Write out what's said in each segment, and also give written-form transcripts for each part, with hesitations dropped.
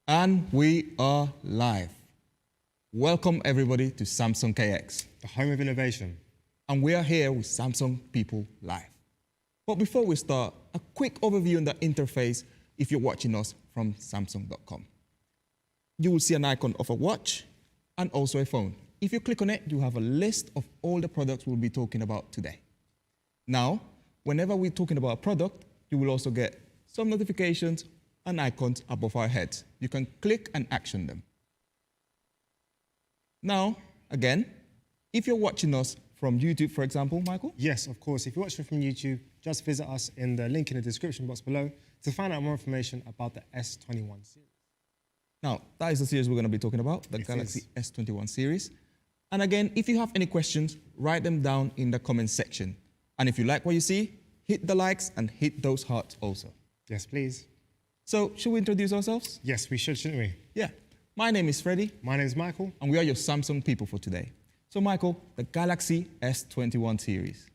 And we are live. Welcome everybody to Samsung KX, the home of innovation. And we are here with Samsung People Live. But before we start, a quick overview on the interface if you're watching us from Samsung.com. You will see an icon of a watch and also a phone. If you click on it, you have a list of all the products we'll be talking about today. Now, whenever we're talking about a product, you will also get some notifications and icons above our heads. You can click and action them. Now, again, if you're watching us from YouTube, for example, Michael? Yes, of course. If you're watching from YouTube, just visit us in the link in the description box below to find out more information about the S21 series. Now, that is the series we're going to be talking about, the Galaxy S21 series. And again, if you have any questions, write them down in the comment section. And if you like what you see, hit the likes and hit those hearts also. Yes, please. So, should we introduce ourselves? Yes, we should, shouldn't we? Yeah. My name is Freddie. My name is Michael. And we are your Samsung people for today. So, Michael, the Galaxy S21 series.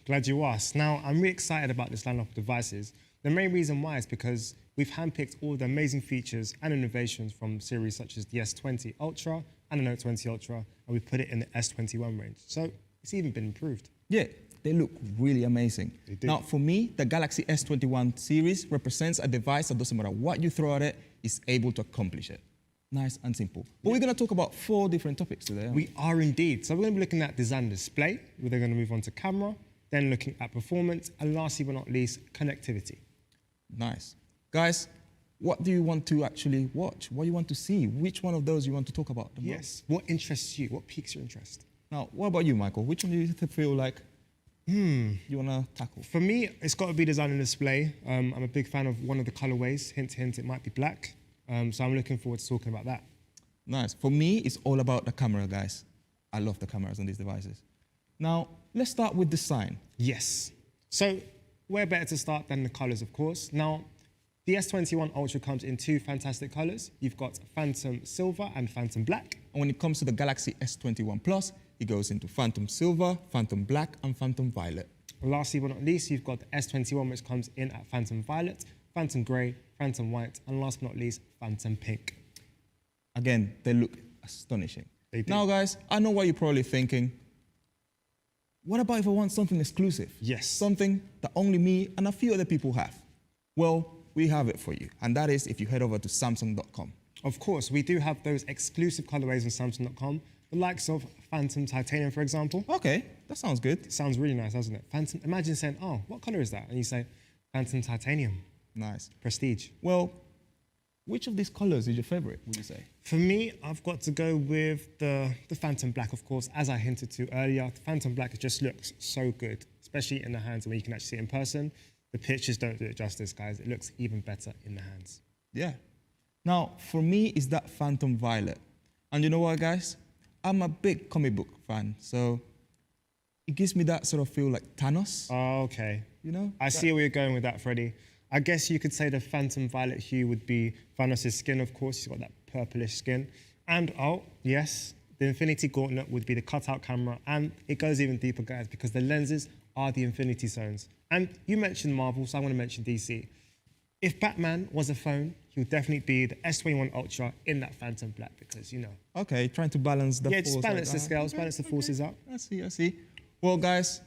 Glad you asked. Now, I'm really excited about this lineup of devices. The main reason why is because we've handpicked all the amazing features and innovations from series such as the S20 Ultra and the Note 20 Ultra, and we put it in the S21 range. So, it's even been improved. Yeah. They look really amazing. They do. Now, for me, the Galaxy S21 series represents a device that doesn't matter what you throw at it, is able to accomplish it. Nice and simple. But we're going to talk about 4 different topics today. We are indeed. So we're going to be looking at design and display. We're then going to move on to camera, then looking at performance, and lastly but not least, connectivity. Nice. Guys, what do you want to actually watch? What do you want to see? Which one of those you want to talk about the most? Yes. What interests you? What piques your interest? Now, what about you, Michael? Which one do you feel like you want to tackle? For me, it's got to be design and display. I'm a big fan of one of the colorways. Hint, hint, it might be black. So I'm looking forward to talking about that. Nice. For me, it's all about the camera, guys. I love the cameras on these devices. Now, let's start with design. Yes. So where better to start than the colors, of course. Now, the S21 Ultra comes in 2 fantastic colors. You've got Phantom Silver and Phantom Black. And when it comes to the Galaxy S21 Plus, it goes into Phantom Silver, Phantom Black, and Phantom Violet. And lastly but not least, you've got the S21, which comes in at Phantom Violet, Phantom Grey, Phantom White, and last but not least, Phantom Pink. Again, they look astonishing. They do. Now, guys, I know what you're probably thinking. What about if I want something exclusive? Yes. Something that only me and a few other people have? Well, we have it for you. And that is if you head over to Samsung.com. Of course, we do have those exclusive colorways on Samsung.com, the likes of Phantom Titanium, for example. Okay, that sounds good. It sounds really nice, doesn't it? Phantom, imagine saying, oh, what color is that? And you say, Phantom Titanium. Nice. Prestige. Well, which of these colors is your favorite, would you say? For me, I've got to go with the Phantom Black, of course. As I hinted to earlier, the Phantom Black just looks so good, especially in the hands when you can actually see it in person. The pictures don't do it justice, guys. It looks even better in the hands. Yeah. Now, for me, it's that Phantom Violet. And you know what, guys? I'm a big comic book fan, so it gives me that sort of feel like Thanos. Oh, okay. You know? I see where you're going with that, Freddie. I guess you could say the Phantom Violet hue would be Thanos' skin, of course. He's got that purplish skin. And, oh, yes, the Infinity Gauntlet would be the cutout camera. And it goes even deeper, guys, because the lenses are the Infinity Zones. And you mentioned Marvel, so I want to mention DC. If Batman was a phone, he would definitely be the S21 Ultra in that Phantom Black because, you know. Okay, trying to balance the force. Yeah, just balance like the scales, balance the forces out. I see. Well, guys,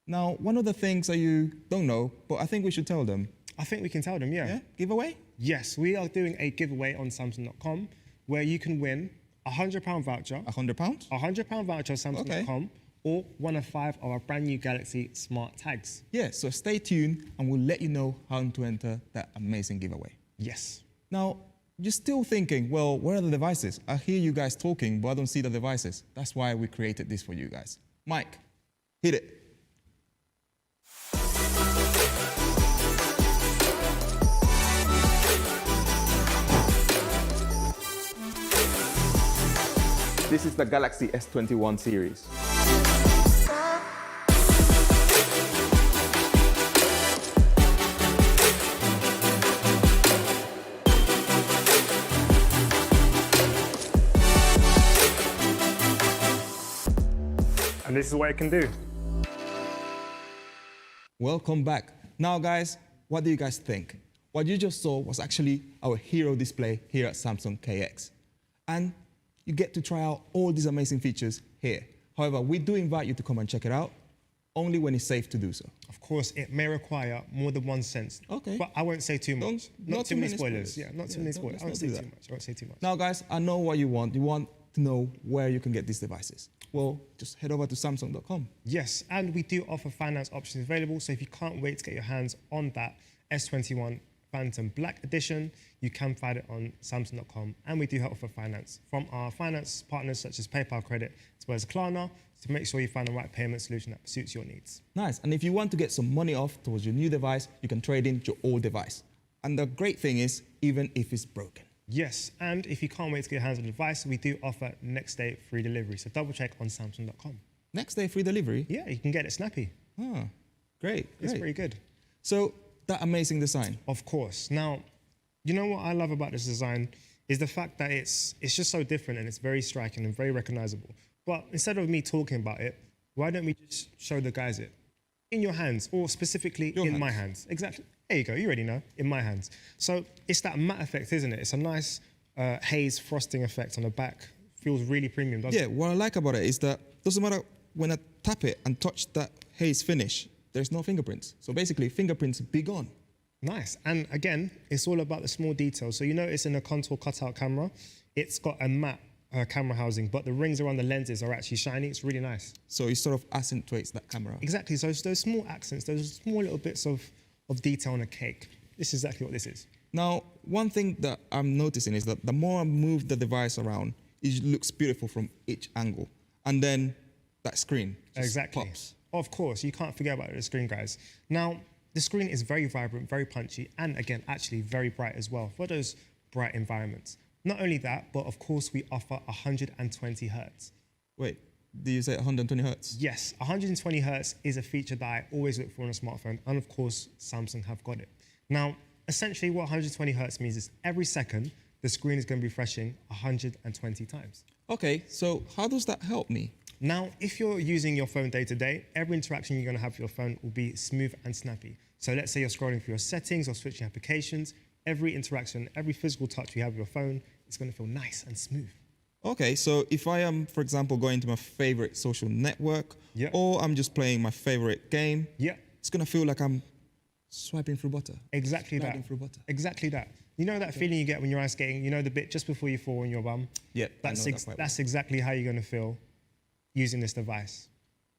now, one of the things that you don't know, but I think we should tell them. I think we can tell them, yeah. Yeah? Giveaway? Yes, we are doing a giveaway on Samsung.com where you can win a £100 voucher. £100? A £100 voucher on Samsung.com. Or one of 5 of our brand new Galaxy Smart Tags. Yeah, so stay tuned and we'll let you know how to enter that amazing giveaway. Yes. Now, you're still thinking, well, where are the devices? I hear you guys talking, but I don't see the devices. That's why we created this for you guys. Mike, hit it. This is the Galaxy S21 series. And this is what it can do. Welcome back. Now, guys, what do you guys think? What you just saw was actually our hero display here at Samsung KX. And you get to try out all these amazing features here. However, we do invite you to come and check it out, only when it's safe to do so. Of course, it may require more than one sense. Okay. But I won't say too much. Not too many spoilers. Yeah, not too many spoilers. I won't say too much. I won't say too much. Now, guys, I know what you want. You want to know where you can get these devices. Well, just head over to Samsung.com. Yes, and we do offer finance options available, so if you can't wait to get your hands on that S21 Phantom Black Edition, you can find it on Samsung.com, and we do offer finance from our finance partners such as PayPal Credit as well as Klarna to make sure you find the right payment solution that suits your needs. Nice. And if you want to get some money off towards your new device, you can trade in your old device. And the great thing is, even if it's broken. Yes, and if you can't wait to get your hands on the device, we do offer next day free delivery, so double check on Samsung.com. Next day free delivery? Yeah, you can get it snappy. Ah, great. It's pretty good. So, that amazing design. Of course. Now, you know what I love about this design is the fact that it's just so different and it's very striking and very recognizable. But instead of me talking about it, why don't we just show the guys it? In your hands, or specifically in my hands. Exactly. There you go, you already know, in my hands. So it's that matte effect, isn't it? It's a nice haze frosting effect on the back. Feels really premium, doesn't it? Yeah, what I like about it is that doesn't matter when I tap it and touch that haze finish, there's no fingerprints. So basically, fingerprints be gone. Nice. And again, it's all about the small details. So you notice in a contour cutout camera, it's got a matte camera housing, but the rings around the lenses are actually shiny. It's really nice. So it sort of accentuates that camera. Exactly. So those small accents, those small little bits of detail on a cake. This is exactly what this is. Now, one thing that I'm noticing is that the more I move the device around, it looks beautiful from each angle. And then that screen just pops. Of course, you can't forget about the screen, guys. Now, the screen is very vibrant, very punchy, and again, actually very bright as well for those bright environments. Not only that, but of course, we offer 120 hertz. Wait, did you say 120 hertz? Yes, 120 hertz is a feature that I always look for on a smartphone, and of course, Samsung have got it. Now, essentially what 120 hertz means is every second, the screen is going to be refreshing 120 times. Okay, so how does that help me? Now, if you're using your phone day to day, every interaction you're going to have with your phone will be smooth and snappy. So let's say you're scrolling through your settings or switching applications, every interaction, every physical touch you have with your phone is going to feel nice and smooth. Okay, so if I am, for example, going to my favorite social network, or I'm just playing my favorite game, it's going to feel like I'm swiping through butter. Exactly that. Through butter. Exactly that. You know that feeling you get when you're ice skating, you know the bit just before you fall on your bum? Yeah, that's exactly how you're going to feel using this device.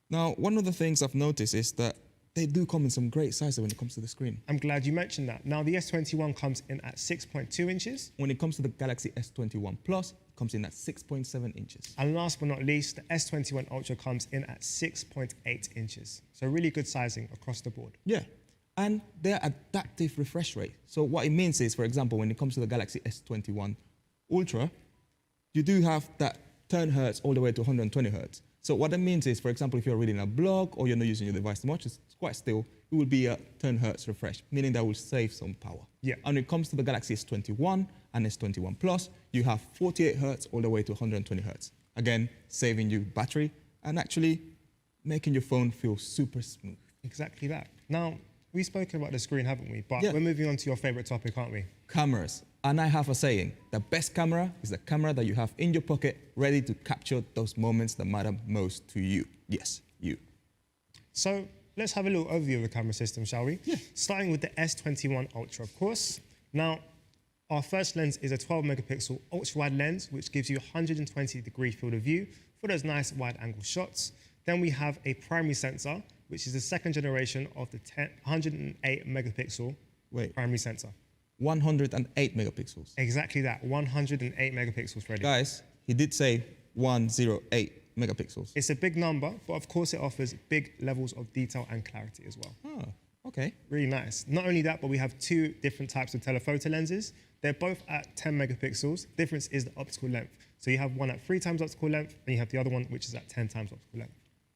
Now, one of the things I've noticed is that they do come in some great sizes when it comes to the screen. I'm glad you mentioned that. Now, the S21 comes in at 6.2 inches. When it comes to the Galaxy S21 Plus, it comes in at 6.7 inches. And last but not least, the S21 Ultra comes in at 6.8 inches. So really good sizing across the board. Yeah, and they're adaptive refresh rate. So what it means is, for example, when it comes to the Galaxy S21 Ultra, you do have that 10 hertz all the way to 120 hertz. So what that means is, for example, if you're reading a blog or you're not using your device too much, it's quite still, it will be a 10 hertz refresh, meaning that will save some power. Yeah. And when it comes to the Galaxy S21 and S21 Plus, you have 48 hertz all the way to 120 hertz. Again, saving you battery and actually making your phone feel super smooth. Exactly that. Now, we've spoken about the screen, haven't we? But we're moving on to your favorite topic, aren't we? Cameras. And I have a saying, the best camera is the camera that you have in your pocket, ready to capture those moments that matter most to you. Yes, you. So let's have a little overview of the camera system, shall we? Yeah. Starting with the S21 Ultra, of course. Now, our first lens is a 12 megapixel ultra-wide lens, which gives you 120-degree field of view for those nice wide-angle shots. Then we have a primary sensor, which is the second generation of the 108 megapixel primary sensor. 108 megapixels. Exactly that, 108 megapixels, Freddie. Guys, he did say 108 megapixels. It's a big number, but of course it offers big levels of detail and clarity as well. Oh, okay. Really nice. Not only that, but we have two different types of telephoto lenses. They're both at 10 megapixels. Difference is the optical length. So you have one at 3 times optical length, and you have the other one which is at 10 times optical length.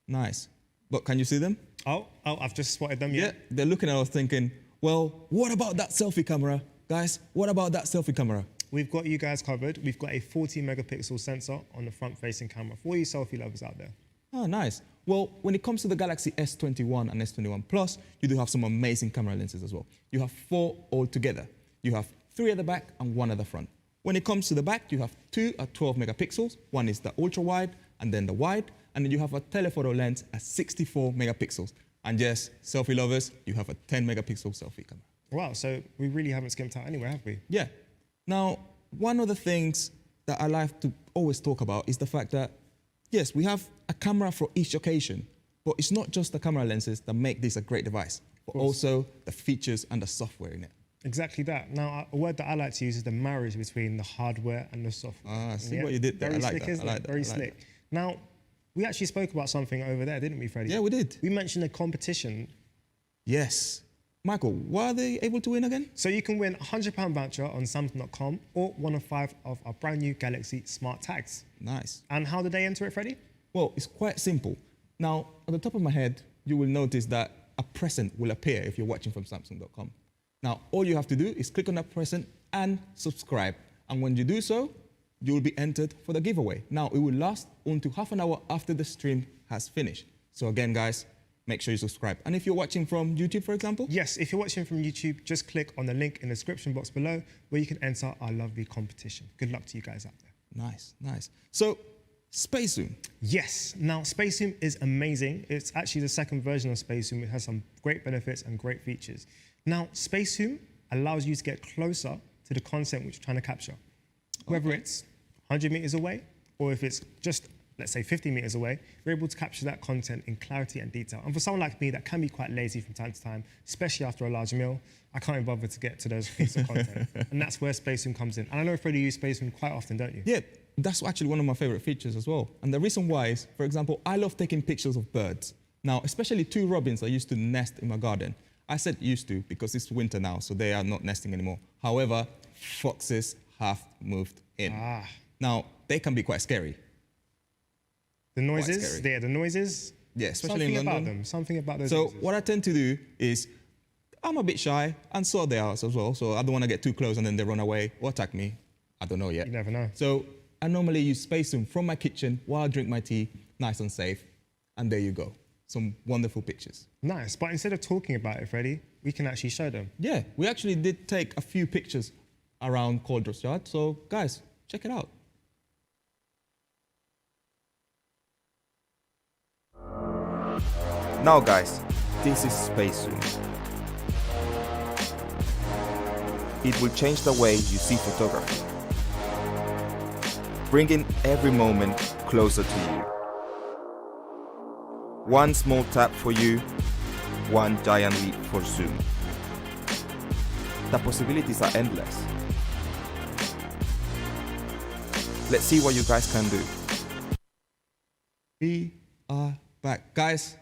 Nice. But can you see them? Oh, I've just spotted them, yeah. They're looking at us thinking, well, what about that selfie camera? Guys, what about that selfie camera? We've got you guys covered. We've got a 40 megapixel sensor on the front-facing camera for you selfie lovers out there. Oh, nice. Well, when it comes to the Galaxy S21 and S21 Plus, you do have some amazing camera lenses as well. You have 4 altogether. You have 3 at the back and 1 at the front. When it comes to the back, you have 2 at 12 megapixels. One is the ultra wide and then the wide. And then you have a telephoto lens at 64 megapixels. And yes, selfie lovers, you have a 10 megapixel selfie camera. Wow, so we really haven't skimped out anywhere, have we? Yeah. Now, one of the things that I like to always talk about is the fact that, yes, we have a camera for each occasion, but it's not just the camera lenses that make this a great device, but also the features and the software in it. Exactly that. Now, a word that I like to use is the marriage between the hardware and the software. Ah, see what you did there. Very I like slick, that. isn't I it? like that. Very I like slick. that. Now, we actually spoke about something over there, didn't we, Freddie? Yeah, we did. We mentioned a competition. Yes. Michael, what are they able to win again? So you can win a £100 voucher on Samsung.com or one of 5 of our brand new Galaxy Smart Tags. Nice. And how did they enter it, Freddie? Well, it's quite simple. Now, at the top of my head, you will notice that a present will appear if you're watching from Samsung.com. Now, all you have to do is click on that present and subscribe. And when you do so, you will be entered for the giveaway. Now, it will last until half an hour after the stream has finished. So again, guys, make sure you subscribe. And if you're watching from YouTube, for example? Yes, if you're watching from YouTube, just click on the link in the description box below where you can enter our lovely competition. Good luck to you guys out there. Nice, nice. So, Space Zoom. Yes, now Space Zoom is amazing. It's actually the second version of Space Zoom. It has some great benefits and great features. Now, Space Zoom allows you to get closer to the content which you're trying to capture. Whether it's 100 meters away, or if it's just, let's say, 50 meters away, you're able to capture that content in clarity and detail. And for someone like me that can be quite lazy from time to time, especially after a large meal, I can't even bother to get to those pieces of content. And that's where Space Zoom comes in. And I know, Freddie, you use Space Zoom quite often, don't you? Yeah, that's actually one of my favorite features as well. And the reason why is, for example, I love taking pictures of birds. Now, especially 2 robins that used to nest in my garden. I said used to because it's winter now, so they are not nesting anymore. However, foxes have moved in. Now, they can be quite scary. The noises, the noises. Yeah, especially something in about London. them, something about those So noises. what I tend to do is, I'm a bit shy, and so are they are as well, so I don't want to get too close and then they run away or attack me. I don't know yet. You never know. So I normally use Space Zoom from my kitchen while I drink my tea, nice and safe, and there you go. Some wonderful pictures. Nice, but instead of talking about it, Freddie, we can actually show them. Yeah, we actually did take a few pictures around Cauldress Yard, so guys, check it out. Now guys, this is Space Zoom. It will change the way you see photography, bringing every moment closer to you. One small tap for you, one giant leap for Zoom. The possibilities are endless. Let's see what you guys can do. We are back. Guys,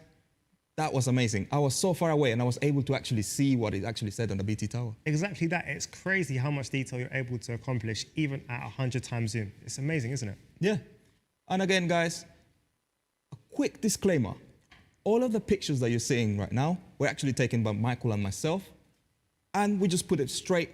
that was amazing. I was so far away and I was able to actually see what it actually said on the BT Tower. Exactly that. It's crazy how much detail you're able to accomplish even at 100 times zoom. It's amazing, isn't it? Yeah. And again, guys, a quick disclaimer. All of the pictures that you're seeing right now were actually taken by Michael and myself, and we just put it straight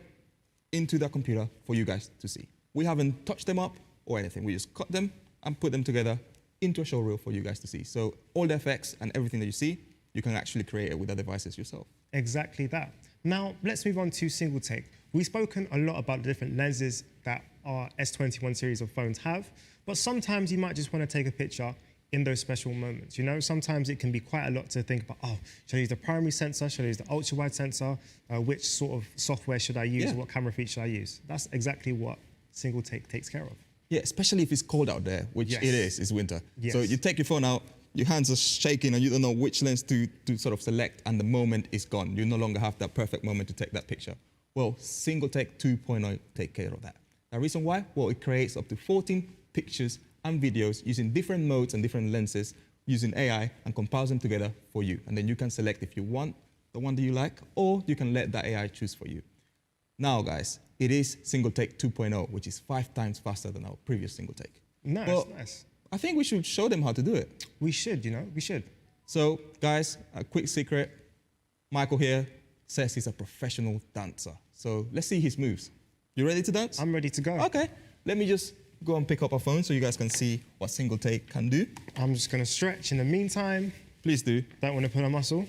into the computer for you guys to see. We haven't touched them up or anything. We just cut them and put them together into a show reel for you guys to see. So all the effects and everything that you see, you can actually create it with the devices yourself. Exactly that. Now, let's move on to single take. We've spoken a lot about the different lenses that our S21 series of phones have, but sometimes you might just want to take a picture in those special moments. You know, sometimes it can be quite a lot to think about, oh, should I use the primary sensor? Should I use the ultra-wide sensor? Which sort of software should I use? What camera feature should I use? That's exactly what single take takes care of. Yeah, especially if it's cold out there, which it is, it's winter. So you take your phone out, your hands are shaking and you don't know which lens to sort of select, and the moment is gone. You no longer have that perfect moment to take that picture. Well, single take 2.0 take care of that. The reason why? Well, it creates up to 14 pictures and videos using different modes and different lenses, using AI, and compiles them together for you. And then you can select if you want the one that you like, or you can let the AI choose for you. Now, guys, it is single take 2.0, which is 5 times faster than our previous single take. Nice, well, nice. I think we should show them how to do it. We should, you know, we should. So, guys, a quick secret. Michael here says he's a professional dancer. So let's see his moves. You ready to dance? I'm ready to go. Okay, let me just go and pick up our phone so you guys can see what single take can do. I'm just going to stretch in the meantime. Please do. Don't want to pull a muscle.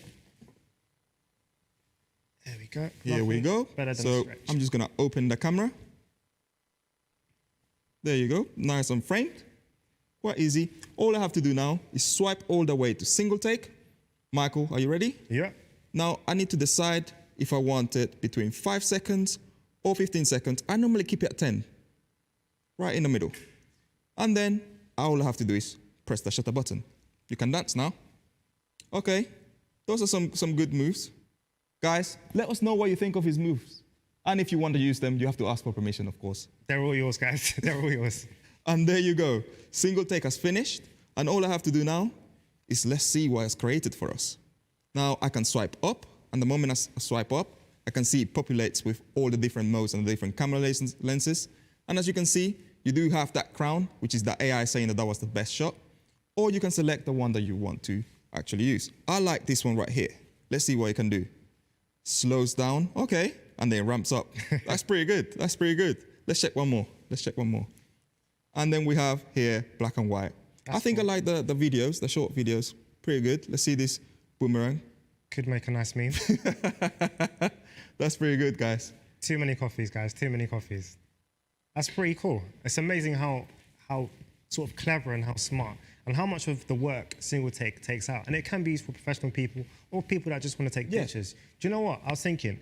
There we go. Here we go. Better than So stretch. I'm just going to open the camera. There you go. Nice and framed. Quite easy. All I have to do now is swipe all the way to single take. Michael, are you ready? Yeah. Now I need to decide if I want it between 5 seconds or 15 seconds. I normally keep it at 10, right in the middle. And then all I have to do is press the shutter button. You can dance now. Okay, those are some good moves. Guys, let us know what you think of his moves. And if you want to use them, you have to ask for permission, of course. They're all yours, guys. They're all yours. And there you go. Single take has finished. And all I have to do now is let's see what it's created for us. Now I can swipe up. And the moment I swipe up, I can see it populates with all the different modes and the different camera lenses. And as you can see, you do have that crown, which is the AI saying that that was the best shot. Or you can select the one that you want to actually use. I like this one right here. Let's see what it can do. Slows down, okay, and then ramps up. That's pretty good, that's pretty good. Let's check one more, let's check one more. And then we have here, black and white. I think cool. I like the videos, the short videos, pretty good. Let's see this boomerang. Could make a nice meme. That's pretty good, guys. Too many coffees, guys, too many coffees. That's pretty cool. It's amazing how sort of clever and how smart and how much of the work single take takes out. And it can be used for professional people or people that just want to take pictures. Do you know what? I was thinking,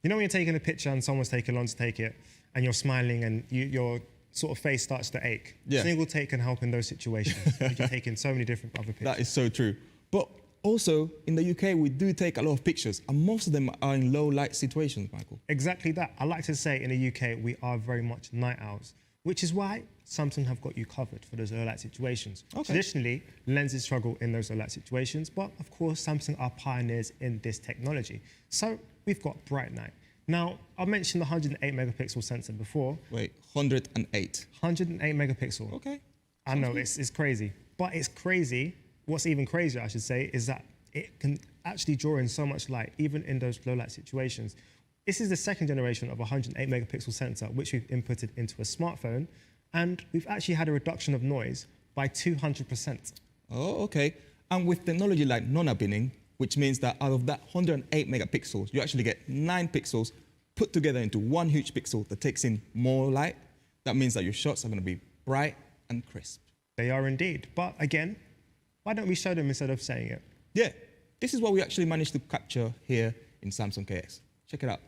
you know when you're taking a picture and someone's taking long to take it and you're smiling and your sort of face starts to ache? Yeah. Single take can help in those situations because you're taking so many different other pictures. That is so true. But also, in the UK, we do take a lot of pictures, and most of them are in low light situations, Michael. Exactly that. I like to say in the UK, we are very much night owls, which is why Samsung have got you covered for those low light situations. Okay. Traditionally, lenses struggle in those low light situations, but of course, Samsung are pioneers in this technology. So we've got bright night. Now, I mentioned the 108 megapixel sensor before. Wait, 108. 108 megapixel. Okay. I know, it's crazy. But it's crazy. What's even crazier, I should say, is that it can actually draw in so much light, even in those low light situations. This is the second generation of a 108 megapixel sensor, which we've inputted into a smartphone, and we've actually had a reduction of noise by 200%. Oh, okay. And with technology like nona-binning, which means that out of that 108 megapixels, you actually get 9 pixels put together into one huge pixel that takes in more light. That means that your shots are going to be bright and crisp. They are indeed. But again, why don't we show them instead of saying it? Yeah, this is what we actually managed to capture here in Samsung KX. Check it out.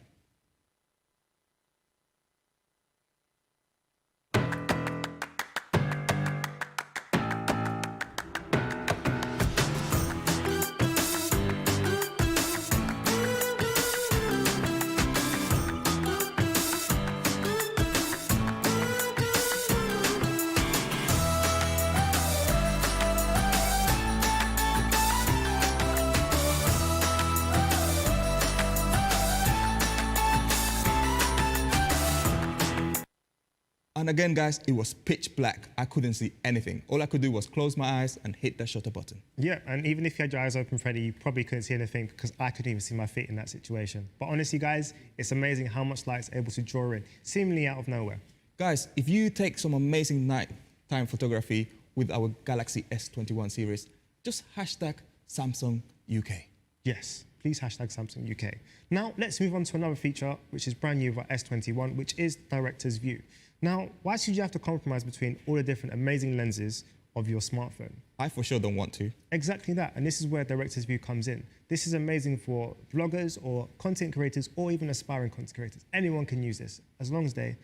And again, guys, it was pitch black. I couldn't see anything. All I could do was close my eyes and hit the shutter button. Yeah, and even if you had your eyes open, Freddie, you probably couldn't see anything because I couldn't even see my feet in that situation. But honestly, guys, it's amazing how much light's able to draw in, seemingly out of nowhere. Guys, if you take some amazing nighttime photography with our Galaxy S21 series, just hashtag Samsung UK. Yes, please hashtag Samsung UK. Now, let's move on to another feature, which is brand new with our S21, which is Director's View. Now, why should you have to compromise between all the different amazing lenses of your smartphone? I for sure don't want to. Exactly that, and this is where Director's View comes in. This is amazing for vloggers or content creators or even aspiring content creators. Anyone can use this, as long as they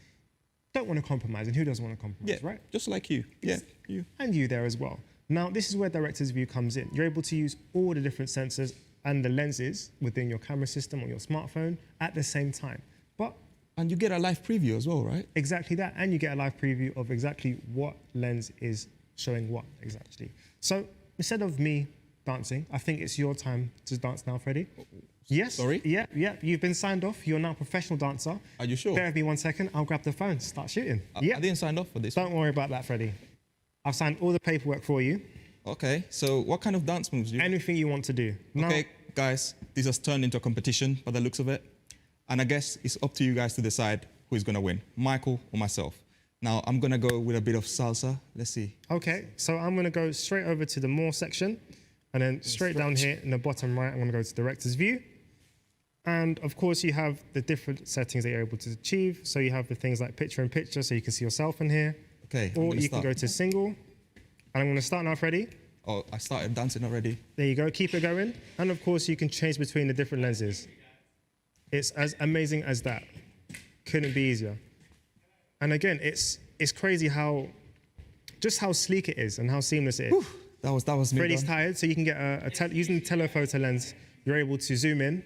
don't want to compromise, and who doesn't want to compromise, Yeah, right? just like you. Yeah, you. And you there as well. Now, this is where Director's View comes in. You're able to use all the different sensors and the lenses within your camera system or your smartphone at the same time. And you get a live preview as well, right? Exactly that, and you get a live preview of exactly what lens is showing what exactly. So instead of me dancing, I think it's your time to dance now, Freddie. Yes. Sorry? Yeah, you've been signed off. You're now a professional dancer. Are you sure? Bear with me 1 second. I'll grab the phone, start shooting. I didn't sign off for this. Don't worry about that, Freddie. I've signed all the paperwork for you. Okay, so what kind of dance moves do you... Anything you want to do. Okay, guys, this has turned into a competition by the looks of it. And I guess it's up to you guys to decide who is going to win, Michael or myself. Now I'm gonna go with a bit of salsa. Let's see. Okay, so I'm gonna go straight over to the more section, and then straight down here in the bottom right, I'm gonna go to director's view. And of course you have the different settings that you're able to achieve. So you have the things like picture in picture, so you can see yourself in here. Okay. Or you can go to single. And I'm gonna start now, Freddie. Oh, I started dancing already. There you go, keep it going. And of course you can change between the different lenses. It's as amazing as that. Couldn't be easier. And again, it's crazy how sleek it is and how seamless it is. Whew, that was me. Freddie's done. tired, so you can get using the telephoto lens, you're able to zoom in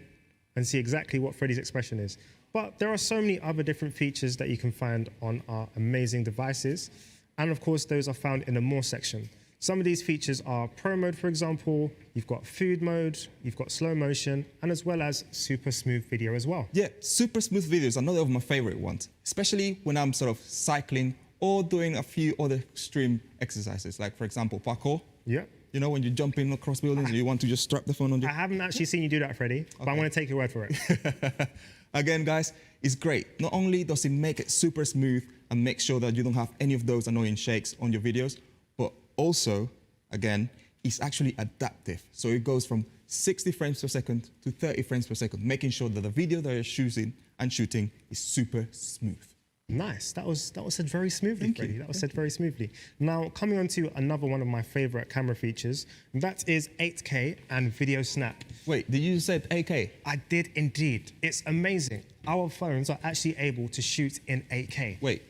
and see exactly what Freddie's expression is. But there are so many other different features that you can find on our amazing devices. And of course, those are found in the more section. Some of these features are Pro mode, for example. You've got food mode, you've got slow motion, and as well as super smooth video as well. Yeah, super smooth videos, another of my favorite ones, especially when I'm sort of cycling or doing a few other extreme exercises, like for example, parkour. Yeah. You know, when you're jumping across buildings and you want to just strap the phone on you. I haven't actually seen you do that, Freddie, but I'm going to take your word for it. Again, guys, it's great. Not only does it make it super smooth and make sure that you don't have any of those annoying shakes on your videos, but also, again, it's actually adaptive. So it goes from 60 frames per second to 30 frames per second, making sure that the video that you're shooting is super smooth. Nice. That was said very smoothly, Thank Freddie. you. That was said very smoothly. Now, coming on to another one of my favorite camera features, that is 8K and video snap. Wait, did you say 8K? I did indeed. It's amazing. Our phones are actually able to shoot in 8K. Wait,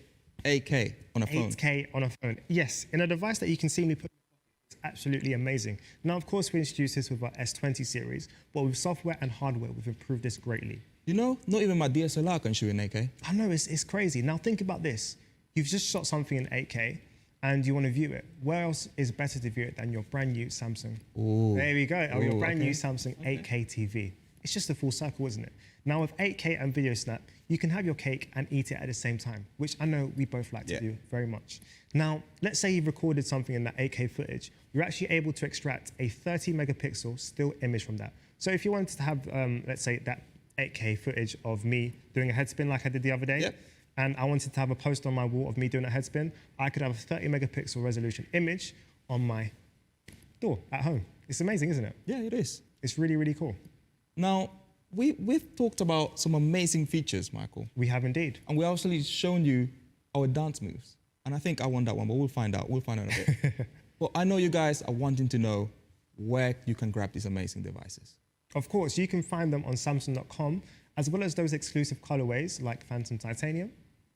8K on a phone? 8K on a phone. Yes, in a device that you can see me put. It's absolutely amazing. Now, of course, we introduced this with our S20 series, but with software and hardware, we've improved this greatly. You know, not even my DSLR can shoot in 8K. I know, it's crazy. Now, think about this. You've just shot something in 8K, and you want to view it. Where else is better to view it than your brand new Samsung? Ooh. There we go. Or your Ooh, brand okay. new Samsung 8K TV. It's just a full circle, isn't it? Now, with 8K and video snap, you can have your cake and eat it at the same time, which I know we both like to do very much. Now, let's say you've recorded something in that 8K footage. You're actually able to extract a 30 megapixel still image from that. So if you wanted to have, let's say, that 8K footage of me doing a head spin like I did the other day, and I wanted to have a poster on my wall of me doing a head spin, I could have a 30 megapixel resolution image on my door at home. It's amazing, isn't it? Yeah, it is. It's really, really cool. Now, we've talked about some amazing features, Michael. We have indeed. And we actually shown you our dance moves. And I think I won that one, but we'll find out. We'll find out a bit. But I know you guys are wanting to know where you can grab these amazing devices. Of course, you can find them on Samsung.com, as well as those exclusive colorways like Phantom Titanium.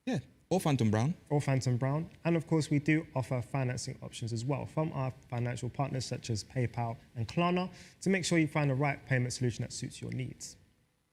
Yeah, or Phantom Brown. Or Phantom Brown. And of course, we do offer financing options as well from our financial partners such as PayPal and Klarna to make sure you find the right payment solution that suits your needs.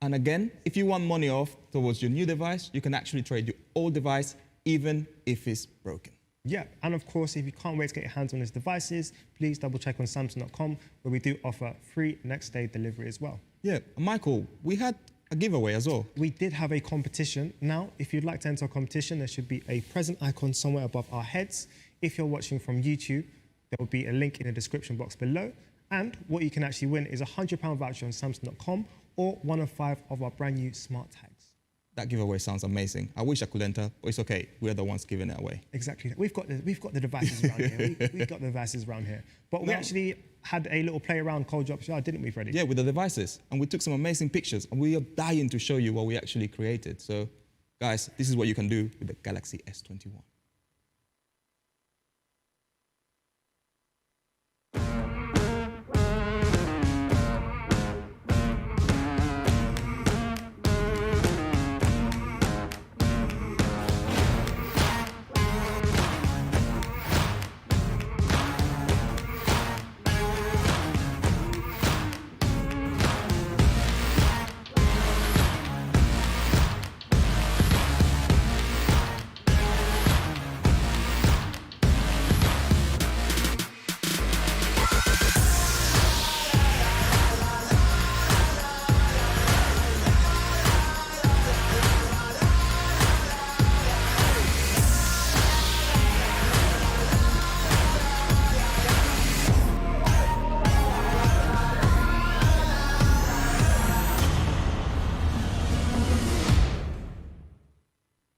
And again, if you want money off towards your new device, you can actually trade your old device even if it's broken. Yeah, and of course, if you can't wait to get your hands on these devices, please double check on Samsung.com where we do offer free next day delivery as well. Yeah, and Michael, we had a giveaway as well. We did have a competition. Now, if you'd like to enter a competition, there should be a present icon somewhere above our heads. If you're watching from YouTube, there will be a link in the description box below. And what you can actually win is a £100 voucher on Samsung.com or one of 5 of our brand new smart tags. That giveaway sounds amazing. I wish I could enter, but it's okay. We're the ones giving it away. Exactly. We've got the devices around here. We've got the devices around here. But we actually had a little play around Cold Drop Jar, didn't we, Freddie? Yeah, with the devices. And we took some amazing pictures. And we are dying to show you what we actually created. So, guys, this is what you can do with the Galaxy S21.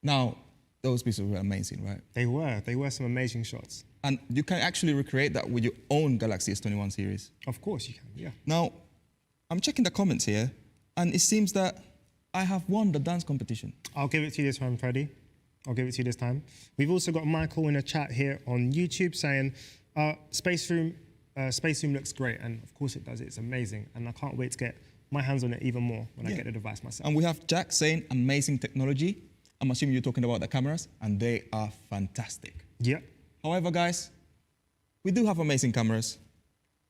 Now, Those pictures were amazing, right? They were some amazing shots. And you can actually recreate that with your own Galaxy S21 series. Of course you can, yeah. Now, I'm checking the comments here, and it seems that I have won the dance competition. I'll give it to you this time, Freddie. I'll give it to you this time. We've also got Michael in a chat here on YouTube saying, Space Room looks great, and of course it does, it's amazing, and I can't wait to get my hands on it even more when I get the device myself. And we have Jack saying, amazing technology. I'm assuming you're talking about the cameras, and they are fantastic. Yep. However, guys, we do have amazing cameras,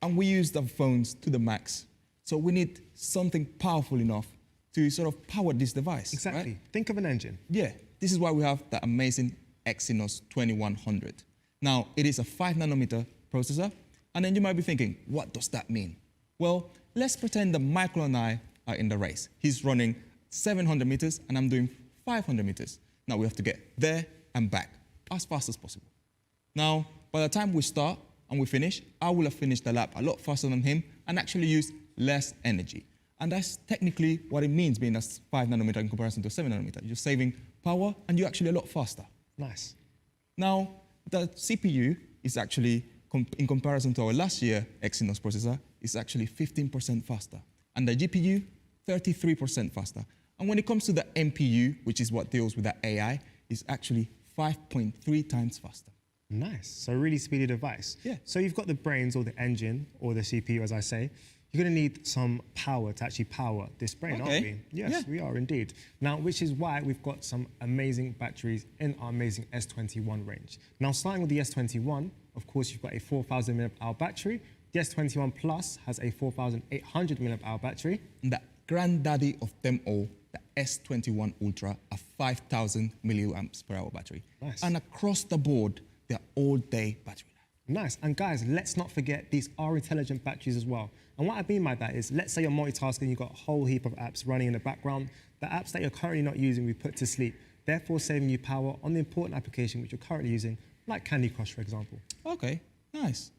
and we use the phones to the max. So we need something powerful enough to sort of power this device. Exactly. Right? Think of an engine. Yeah, this is why we have the amazing Exynos 2100. Now, it is a 5nm processor, and then you might be thinking, what does that mean? Well, let's pretend that Michael and I are in the race. He's running 700 meters, and I'm doing 500 meters. Now, we have to get there and back as fast as possible. Now, by the time we start and we finish, I will have finished the lap a lot faster than him and actually use less energy. And that's technically what it means being a 5nm in comparison to 7nm. You're saving power and you're actually a lot faster. Nice. Now, the CPU is actually, in comparison to our last year Exynos processor, is actually 15% faster. And the GPU, 33% faster. And when it comes to the NPU, which is what deals with the AI, is actually 5.3 times faster. Nice. So a really speedy device. Yeah. So you've got the brains or the engine or the CPU, as I say. You're going to need some power to actually power this brain, aren't we? Yes, we are indeed. Now, which is why we've got some amazing batteries in our amazing S21 range. Now, starting with the S21, of course, you've got a 4,000 mAh battery. The S21 Plus has a 4,800 mAh battery. And the granddaddy of them all, the S21 Ultra, a 5,000 milliamps per hour battery. Nice. And across the board, they're all-day battery life. Nice. And guys, let's not forget these are intelligent batteries as well. And what I mean by that is, let's say you're multitasking, you've got a whole heap of apps running in the background. The apps that you're currently not using, we put to sleep, therefore saving you power on the important application which you're currently using, like Candy Crush, for example. Okay, nice.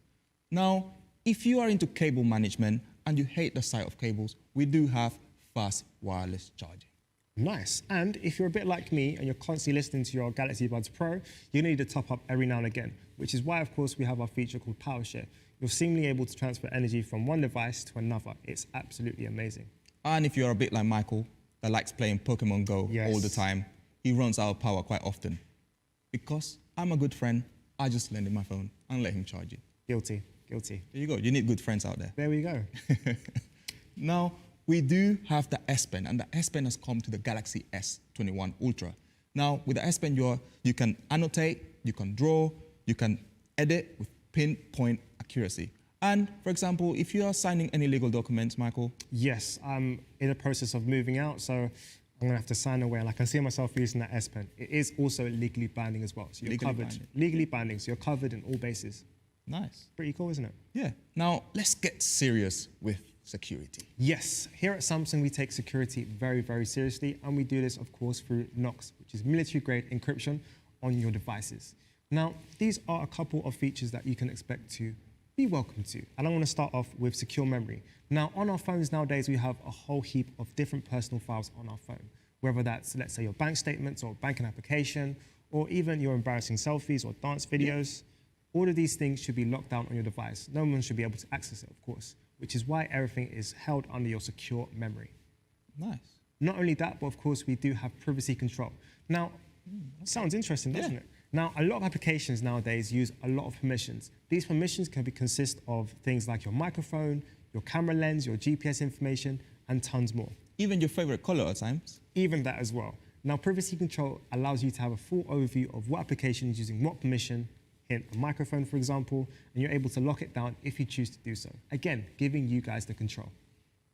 Now, if you are into cable management and you hate the sight of cables, we do have fast wireless charging. Nice. And if you're a bit like me and you're constantly listening to your Galaxy Buds Pro, you need to top up every now and again, which is why, of course, we have our feature called Powershare. You're seamlessly able to transfer energy from one device to another. It's absolutely amazing. And if you're a bit like Michael, that likes playing Pokemon Go all the time, he runs out of power quite often. Because I'm a good friend, I just lend him my phone and let him charge it. Guilty, guilty. There you go. You need good friends out there. There we go. Now, we do have the S Pen, and the S Pen has come to the Galaxy S21 Ultra. Now, with the S Pen, you can annotate, you can draw, you can edit with pinpoint accuracy. And, for example, if you are signing any legal documents, Michael? Yes, I'm in the process of moving out, so I'm going to have to sign away, and I can see myself using that S Pen. It is also legally binding as well, so you're covered. Legally binding, so you're covered in all bases. Nice. Pretty cool, isn't it? Yeah. Now, let's get serious with security. Yes, here at Samsung, we take security very, very seriously, and we do this, of course, through NOx, which is military-grade encryption on your devices. Now, these are a couple of features that you can expect to be welcome to, and I want to start off with secure memory. Now, on our phones nowadays, we have a whole heap of different personal files on our phone, whether that's, let's say, your bank statements or banking application, or even your embarrassing selfies or dance videos. All of these things should be locked down on your device. No one should be able to access it, of course, which is why everything is held under your secure memory. Nice. Not only that, but of course, we do have privacy control. Now, sounds interesting, doesn't it? Now, a lot of applications nowadays use a lot of permissions. These permissions can consist of things like your microphone, your camera lens, your GPS information, and tons more. Even your favorite color at times. Even that as well. Now, privacy control allows you to have a full overview of what application is using what permission, hint a microphone, for example, and you're able to lock it down if you choose to do so. Again, giving you guys the control.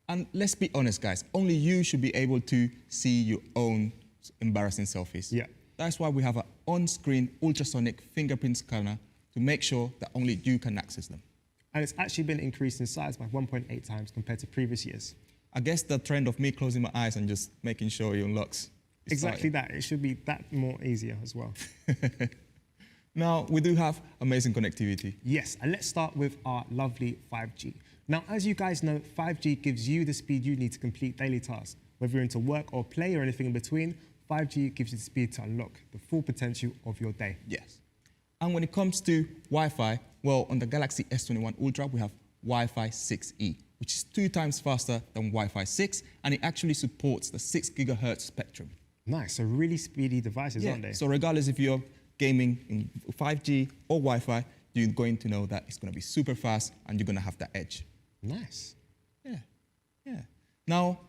And let's be honest, guys, only you should be able to see your own embarrassing selfies. Yeah. That's why we have an on-screen ultrasonic fingerprint scanner to make sure that only you can access them. And it's actually been increased in size by 1.8 times compared to previous years. I guess the trend of me closing my eyes and just making sure it unlocks. Exactly that. It should be that more easier as well. Now, we do have amazing connectivity. Yes, and let's start with our lovely 5G. Now, as you guys know, 5G gives you the speed you need to complete daily tasks. Whether you're into work or play or anything in between, 5G gives you the speed to unlock the full potential of your day. Yes. And when it comes to Wi-Fi, well, on the Galaxy S21 Ultra, we have Wi-Fi 6E, which is 2 times faster than Wi-Fi 6, and it actually supports the 6 gigahertz spectrum. Nice, so really speedy devices, aren't they? So regardless if you're gaming in 5G or Wi-Fi, you're going to know that it's going to be super fast and you're going to have that edge. Nice. Yeah. Now,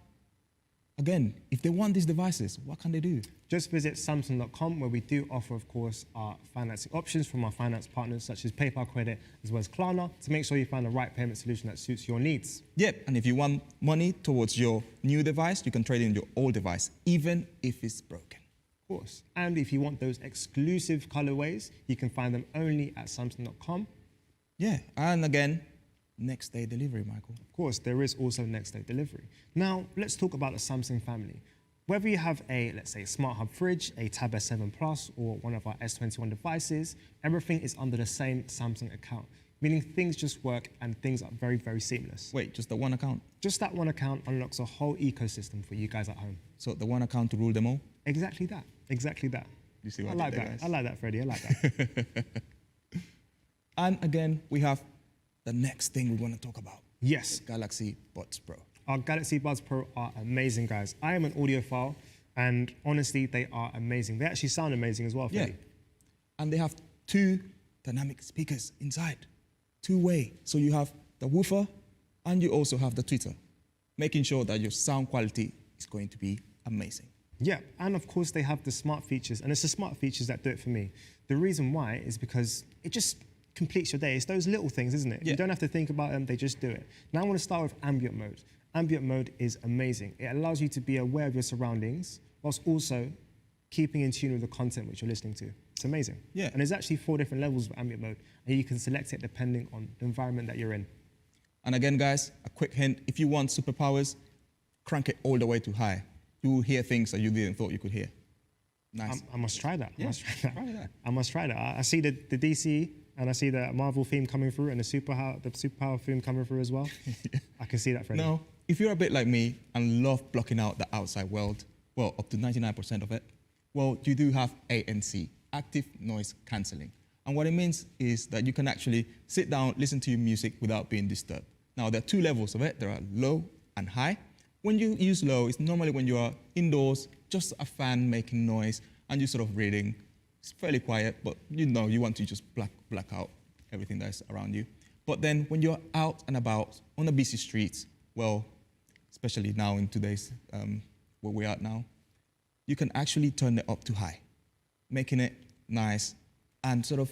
again, if they want these devices, what can they do? Just visit Samsung.com, where we do offer, of course, our financing options from our finance partners such as PayPal Credit as well as Klarna to make sure you find the right payment solution that suits your needs. Yep, and if you want money towards your new device, you can trade in your old device, even if it's broken. Of course. And if you want those exclusive colorways, you can find them only at Samsung.com. Yeah, and again, next day delivery, Michael. Of course, there is also next day delivery. Now, let's talk about the Samsung family. Whether you have a, let's say, Smart Hub fridge, a Tab S7 Plus, or one of our S21 devices, everything is under the same Samsung account, meaning things just work and things are very, very seamless. Wait, just the one account? Just that one account unlocks a whole ecosystem for you guys at home. So the one account to rule them all? Exactly that. Exactly that. You see what I like did that. there, guys? I like that, Freddie. I like that. And again, we have the next thing we want to talk about. Yes. Galaxy Buds Pro. Our Galaxy Buds Pro are amazing, guys. I am an audiophile, and honestly, they are amazing. They actually sound amazing as well, Freddie. And they have 2 dynamic speakers inside, 2-way. So you have the woofer, and you also have the tweeter, making sure that your sound quality is going to be amazing. Yeah, and of course they have the smart features, and it's the smart features that do it for me. The reason why is because it just completes your day. It's those little things, isn't it? Yeah. You don't have to think about them, they just do it. Now I want to start with Ambient Mode. Ambient Mode is amazing. It allows you to be aware of your surroundings, whilst also keeping in tune with the content which you're listening to. It's amazing. Yeah. And there's actually 4 different levels of Ambient Mode, and you can select it depending on the environment that you're in. And again, guys, a quick hint, if you want superpowers, crank it all the way to high. You will hear things that you didn't thought you could hear. Nice. I must try that. I must try that. try that. I must try that. I see the DC, and I see the Marvel theme coming through, and the superpower theme coming through as well. I can see that, Freddie. Now, if you're a bit like me and love blocking out the outside world, well, up to 99% of it, well, you do have ANC, active noise cancelling. And what it means is that you can actually sit down, listen to your music without being disturbed. Now, there are 2 levels of it. There are low and high. When you use low, it's normally when you are indoors, just a fan making noise, and you're sort of reading. It's fairly quiet, but you know you want to just black out everything that's around you. But then when you're out and about on the busy streets, well, especially now in today's, where we're at now, you can actually turn it up to high, making it nice and sort of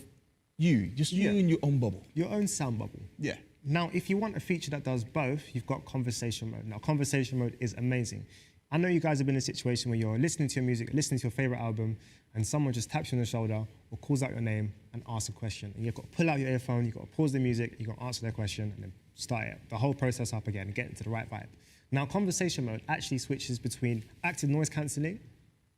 you in your own bubble. Your own sound bubble. Yeah. Now, if you want a feature that does both, you've got Conversation Mode. Now, Conversation Mode is amazing. I know you guys have been in a situation where you're listening to your music, listening to your favorite album, and someone just taps you on the shoulder or calls out your name and asks a question. And you've got to pull out your earphone, you've got to pause the music, you've got to answer their question, and then start it. The whole process up again, get into the right vibe. Now, Conversation Mode actually switches between active noise cancelling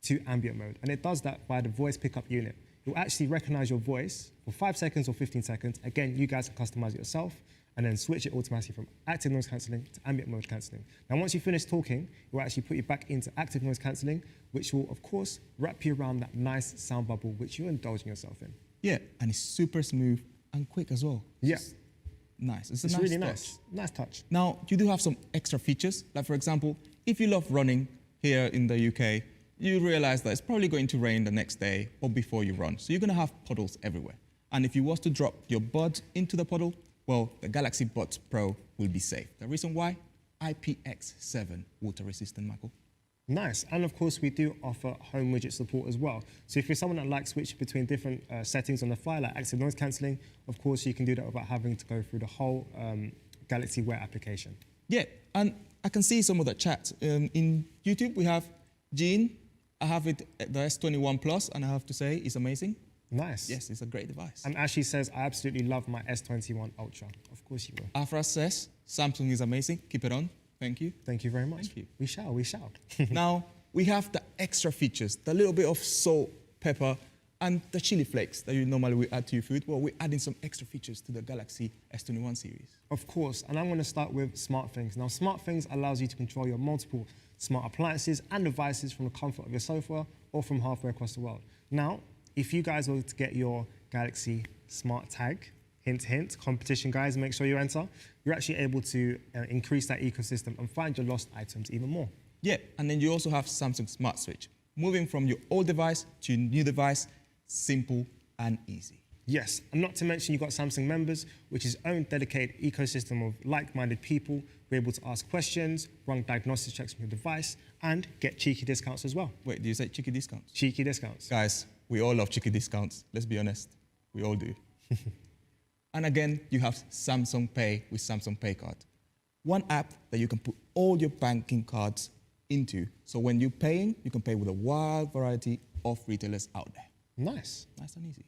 to Ambient Mode, and it does that by the voice pickup unit. It will actually recognize your voice for 5 seconds or 15 seconds. Again, you guys can customize it yourself, and then switch it automatically from active noise cancelling to ambient mode cancelling. Now, once you finish talking, it will actually put you back into active noise cancelling, which will, of course, wrap you around that nice sound bubble which you're indulging yourself in. Yeah, and it's super smooth and quick as well. Yeah. It's nice. It's It's a nice really touch. nice. Nice touch. Now, you do have some extra features. Like, for example, if you love running here in the UK, you realize that it's probably going to rain the next day or before you run. So you're going to have puddles everywhere. And if you was to drop your buds into the puddle, well, the Galaxy Buds Pro will be safe. The reason why? IPX7 water resistant, Michael. Nice. And of course, we do offer home widget support as well. So if you're someone that likes switching between different settings on the fly, like active noise cancelling, of course, you can do that without having to go through the whole Galaxy Wear application. Yeah, and I can see some of the chat. In YouTube, we have Jean. I have it at the S21 Plus, and I have to say, it's amazing. Nice. Yes, it's a great device. And Ashley says, I absolutely love my S21 Ultra. Of course you will. Afra says, Samsung is amazing. Keep it on. Thank you. Thank you very much. Thank you. We shall, we shall. Now, we have the extra features, the little bit of salt, pepper, And the chili flakes that you normally would add to your food, well, we're adding some extra features to the Galaxy S21 series. Of course, and I'm going to start with SmartThings. Now, SmartThings allows you to control your multiple smart appliances and devices from the comfort of your sofa or from halfway across the world. Now, if you guys were to get your Galaxy Smart Tag, hint, hint, competition guys, make sure you enter, you're actually able to increase that ecosystem and find your lost items even more. Yeah, and then you also have Samsung Smart Switch. Moving from your old device to your new device, simple and easy. Yes, and not to mention you've got Samsung Members, which is own dedicated ecosystem of like-minded people who are able to ask questions, run diagnostic checks on your device, and get cheeky discounts as well. Wait, do you say cheeky discounts? Cheeky discounts. Guys, we all love cheeky discounts. Let's be honest. We all do. And again, you have Samsung Pay with Samsung Pay Card. One app that you can put all your banking cards into. So when you're paying, you can pay with a wide variety of retailers out there. Nice. Nice and easy.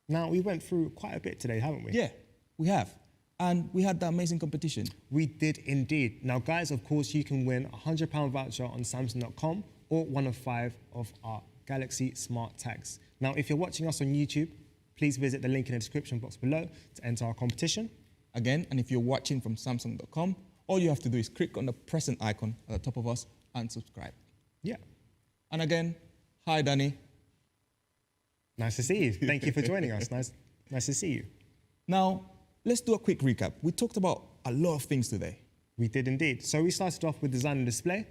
Now, we went through quite a bit today, haven't we? Yeah, we have. And we had the amazing competition. We did indeed. Now, guys, of course, you can win a £100 voucher on Samsung.com or one of 5 of our Galaxy Smart Tags. Now, if you're watching us on YouTube, please visit the link in the description box below to enter our competition. Again, and if you're watching from Samsung.com, all you have to do is click on the present icon at the top of us and subscribe. Yeah. And again, hi, Danny. Nice to see you. Thank you for joining us. Nice to see you. Now, let's do a quick recap. We talked about a lot of things today. We did indeed. So we started off with design and display.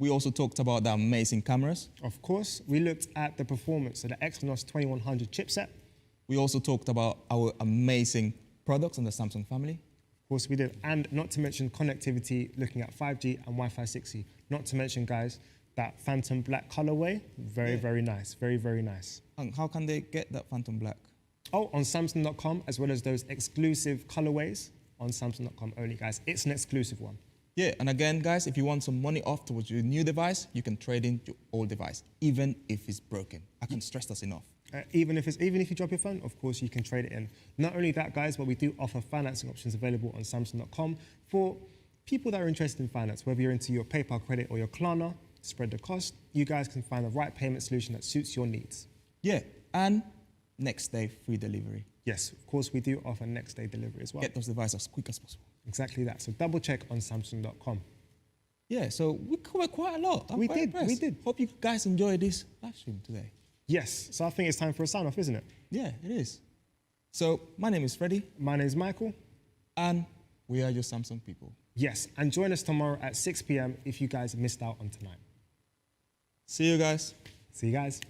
We also talked about the amazing cameras. Of course, we looked at the performance of the Exynos 2100 chipset. We also talked about our amazing products in the Samsung family. Of course, we did. And not to mention connectivity, looking at 5G and Wi-Fi 6E. Not to mention, guys, that Phantom Black colorway. Very, very nice. Very, very nice. And how can they get that Phantom Black? Oh, on Samsung.com, as well as those exclusive colorways on Samsung.com only, guys. It's an exclusive one. Yeah, and again, guys, if you want some money off towards your new device, you can trade in your old device, even if it's broken. I can't stress this enough. Even if you drop your phone, of course, you can trade it in. Not only that, guys, but we do offer financing options available on Samsung.com for people that are interested in finance, whether you're into your PayPal credit or your Klarna, spread the cost. You guys can find the right payment solution that suits your needs. Yeah, and next day free delivery. Yes, of course, we do offer next day delivery as well. Get those devices as quick as possible. Exactly that. So double check on Samsung.com. Yeah, so we covered quite a lot. We did. Hope you guys enjoyed this live stream today. Yes, so I think it's time for a sign-off, isn't it? Yeah, it is. So my name is Freddie. My name is Michael. And we are your Samsung people. Yes, and join us tomorrow at 6 p.m. if you guys missed out on tonight. See you guys. See you guys.